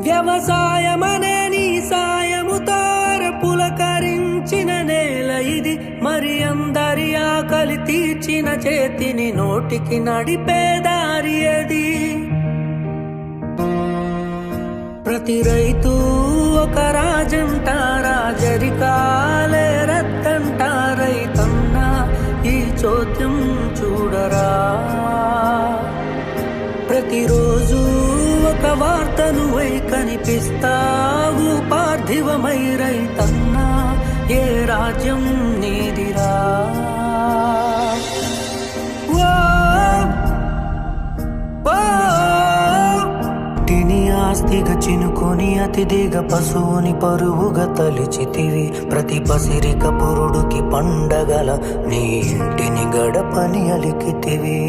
వ్యవసాయమనే నీ సాయముతో పులకరించిన నేల ఇది, మరి అందరి ఆకలి తీర్చిన చేతిని నోటికి నడిపే దారి అది. ప్రతి రైతు ఒక రాజంటారా, రాజరికాలే రత్తంటా రైతన్నా ఈ చోద్యం చూడరా. ప్రతిరోజు ఒక వార్తను వై కనిపిస్తావు పార్థివమై రైతన్నా, ఏ రాజ్యం నీదిరా. ఆస్తిగా చినుకొని అతిథిగా పశువుని పరువుగా తలిచితివి, ప్రతి పసిరిక పురుడుకి పండగల నీ ఇంటిని గడపని అలికితివి.